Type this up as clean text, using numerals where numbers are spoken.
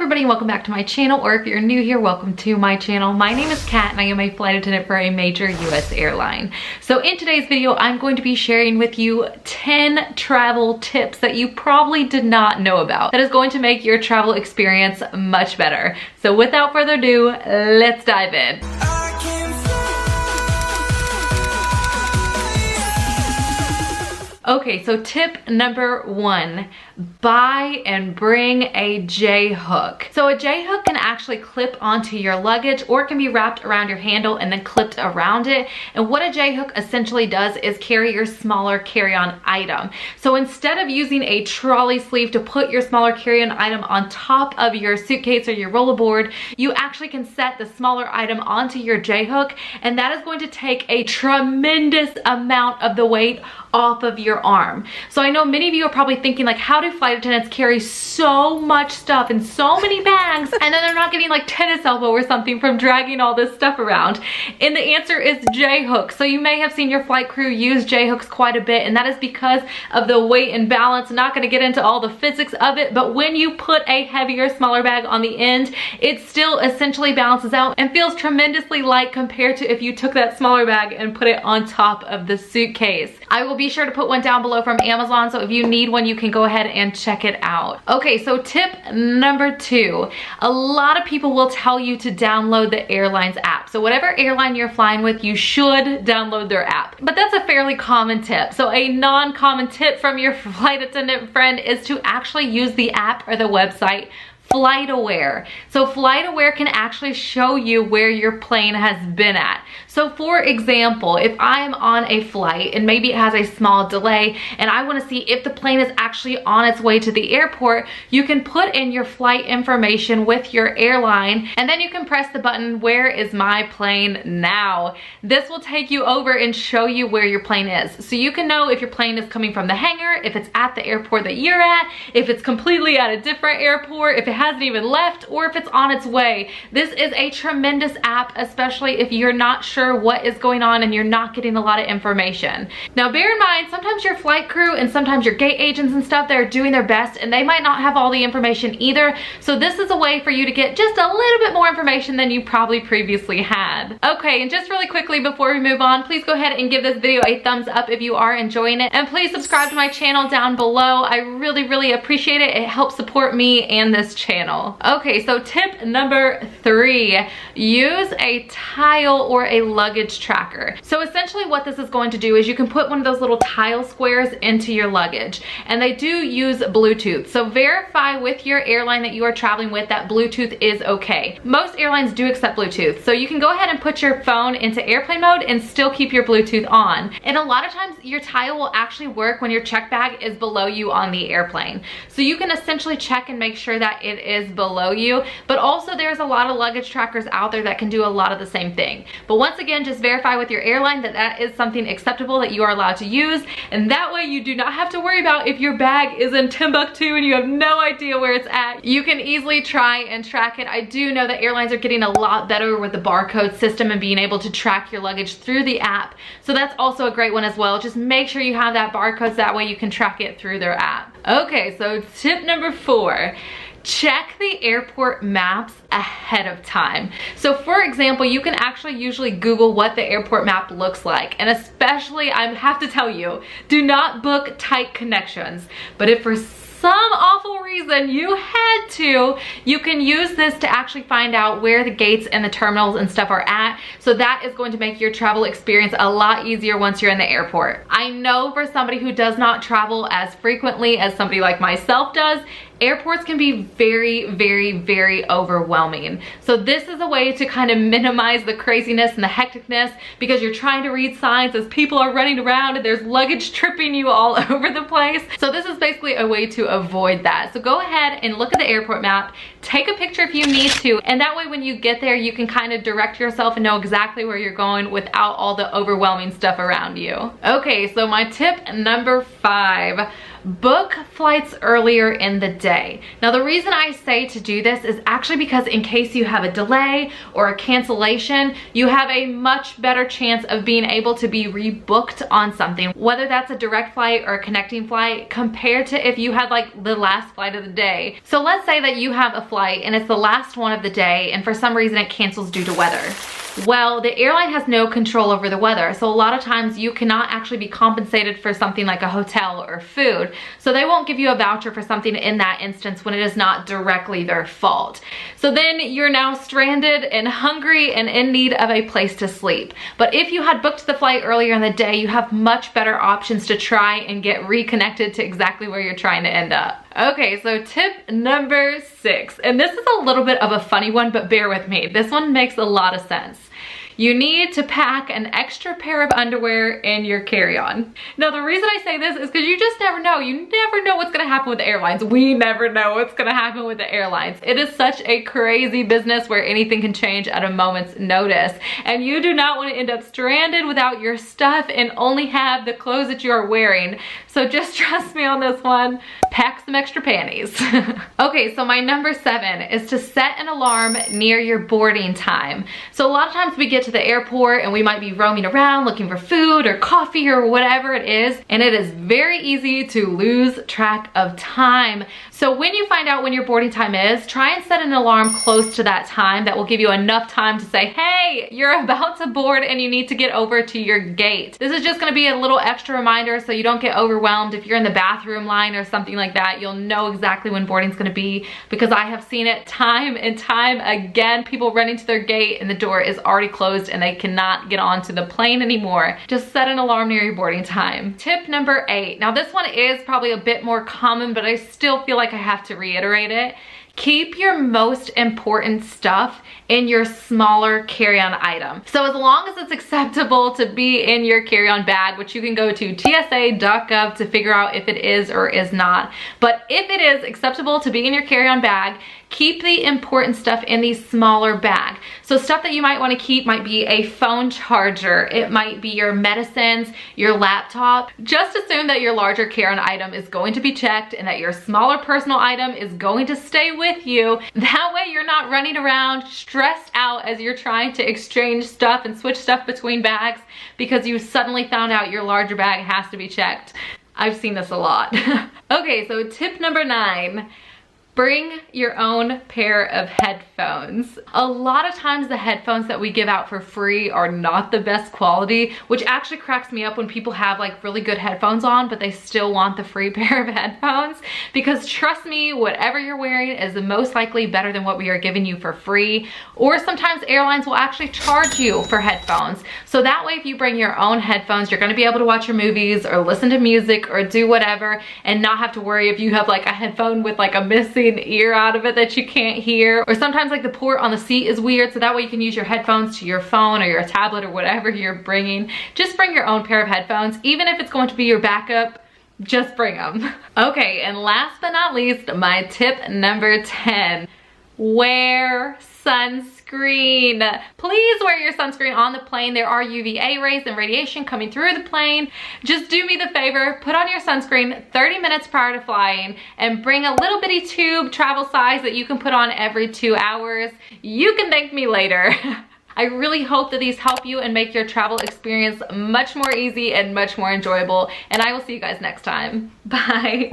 everybody, and welcome back to my channel, or if you're new here, welcome to my channel. My name is Kat and I am a flight attendant for a major US airline. So in today's video, I'm going to be sharing with you 10 travel tips that you probably did not know about that is going to make your travel experience much better. So without further ado, let's dive in. Okay, so tip number 1, buy and bring a JHook. So a JHook can actually clip onto your luggage, or it can be wrapped around your handle and then clipped around it. And what a JHook essentially does is carry your smaller carry-on item. So instead of using a trolley sleeve to put your smaller carry-on item on top of your suitcase or your rollerboard, you actually can set the smaller item onto your JHook, and that is going to take a tremendous amount of the weight off of your arm. So I know many of you are probably thinking, like, how do flight attendants carry so much stuff in so many bags and then they're not getting like tennis elbow or something from dragging all this stuff around? And the answer is JHook. So you may have seen your flight crew use JHooks quite a bit, and that is because of the weight and balance. I'm not going to get into all the physics of it, but when you put a heavier, smaller bag on the end, it still essentially balances out and feels tremendously light compared to if you took that smaller bag and put it on top of the suitcase. I will be sure to put one down below from Amazon, so if you need one, you can go ahead and check it out. Okay, so tip number 2. A lot of people will tell you to download the airline's app. So whatever airline you're flying with, you should download their app. But that's a fairly common tip. So a non-common tip from your flight attendant friend is to actually use the app or the website FlightAware. So FlightAware can actually show you where your plane has been at. So for example, if I am on a flight and maybe it has a small delay and I want to see if the plane is actually on its way to the airport, you can put in your flight information with your airline, and then you can press the button, "Where is my plane now?" This will take you over and show you where your plane is. So you can know if your plane is coming from the hangar, if it's at the airport that you're at, if it's completely at a different airport, if it hasn't even left, or if it's on its way. This is a tremendous app, especially if you're not sure what is going on and you're not getting a lot of information. Now bear in mind, sometimes your flight crew and sometimes your gate agents and stuff, they're doing their best and they might not have all the information either. So this is a way for you to get just a little bit more information than you probably previously had. Okay, and just really quickly before we move on, please go ahead and give this video a thumbs up if you are enjoying it, and please subscribe to my channel down below. I really appreciate it. It helps support me and this channel. Okay, so tip number 3, use a tile or a luggage tracker. So essentially what this is going to do is you can put one of those little tile squares into your luggage, and they do use Bluetooth. So verify with your airline that you are traveling with that Bluetooth is okay. Most airlines do accept Bluetooth, so you can go ahead and put your phone into airplane mode and still keep your Bluetooth on. And a lot of times your tile will actually work when your check bag is below you on the airplane. So you can essentially check and make sure that it is below you, but also there's a lot of luggage trackers out there that can do a lot of the same thing. But once again, just verify with your airline that that is something acceptable that you are allowed to use, and that way you do not have to worry about if your bag is in Timbuktu and you have no idea where it's at. You can easily try and track it. I do know that airlines are getting a lot better with the barcode system and being able to track your luggage through the app, so that's also a great one as well. Just make sure you have that barcode so that way you can track it through their app. Okay, so tip number 4. Check the airport maps ahead of time. So for example, you can actually usually Google what the airport map looks like, and especially, I have to tell you, do not book tight connections. But if for some awful reason you had to, you can use this to actually find out where the gates and the terminals and stuff are at. So that is going to make your travel experience a lot easier once you're in the airport. I know for somebody who does not travel as frequently as somebody like myself does, airports can be very overwhelming. So this is a way to kind of minimize the craziness and the hecticness, because you're trying to read signs as people are running around and there's luggage tripping you all over the place. So this is basically a way to avoid that. So go ahead and look at the airport map, take a picture if you need to, and that way when you get there you can kind of direct yourself and know exactly where you're going without all the overwhelming stuff around you. Okay, so my tip number 5, book flights earlier in the day. Now the reason I say to do this is actually because in case you have a delay or a cancellation, you have a much better chance of being able to be rebooked on something, whether that's a direct flight or a connecting flight, compared to if you had like the last flight of the day. So let's say that you have a flight and it's the last one of the day and for some reason it cancels due to weather. Well, the airline has no control over the weather, so a lot of times you cannot actually be compensated for something like a hotel or food. So they won't give you a voucher for something in that instance when it is not directly their fault. So then you're now stranded and hungry and in need of a place to sleep. But if you had booked the flight earlier in the day, you have much better options to try and get reconnected to exactly where you're trying to end up. Okay, so tip number 6, and this is a little bit of a funny one, but bear with me. This one makes a lot of sense. You need to pack an extra pair of underwear in your carry-on. Now the reason I say this is because you just never know. You never know what's gonna happen with the airlines. We never know what's gonna happen with the airlines. It is such a crazy business where anything can change at a moment's notice. And you do not want to end up stranded without your stuff and only have the clothes that you are wearing. So just trust me on this one. Pack some extra panties. Okay, so my number 7 is to set an alarm near your boarding time. So a lot of times we get to the airport and we might be roaming around looking for food or coffee or whatever it is, and it is very easy to lose track of time. So when you find out when your boarding time is, try and set an alarm close to that time that will give you enough time to say, hey, you're about to board and you need to get over to your gate. This is just gonna be a little extra reminder so you don't get overwhelmed. If you're in the bathroom line or something like that, you'll know exactly when boarding's gonna be, because I have seen it time and time again. People running to their gate and the door is already closed and they cannot get onto the plane anymore. Just set an alarm near your boarding time. Tip number 8. Now this one is probably a bit more common, but I still feel like I have to reiterate it. Keep your most important stuff in your smaller carry-on item. So as long as it's acceptable to be in your carry-on bag, which you can go to tsa.gov to figure out if it is or is not. But if it is acceptable to be in your carry-on bag, keep the important stuff in the smaller bag. So stuff that you might want to keep might be a phone charger, it might be your medicines, your laptop. Just assume that your larger carry-on item is going to be checked and that your smaller personal item is going to stay with you. That way you're not running around stressed out as you're trying to exchange stuff and switch stuff between bags because you suddenly found out your larger bag has to be checked. I've seen this a lot. Okay, so tip number 9. Bring your own pair of headphones. A lot of times the headphones that we give out for free are not the best quality, which actually cracks me up when people have like really good headphones on, but they still want the free pair of headphones. Because trust me, whatever you're wearing is most likely better than what we are giving you for free. Or sometimes airlines will actually charge you for headphones. So that way, if you bring your own headphones, you're gonna be able to watch your movies or listen to music or do whatever and not have to worry if you have like a headphone with like a missing ear out of it that you can't hear. Or sometimes like the port on the seat is weird, so that way you can use your headphones to your phone or your tablet or whatever you're bringing. Just bring your own pair of headphones. Even if it's going to be your backup, just bring them. Okay, and last but not least, my tip number 10. Wear sunscreen. Please wear your sunscreen on the plane. There are UVA rays and radiation coming through the plane. Just do me the favor, put on your sunscreen 30 minutes prior to flying and bring a little bitty tube travel size that you can put on every 2 hours. You can thank me later. I really hope that these help you and make your travel experience much more easy and much more enjoyable. And I will see you guys next time. Bye.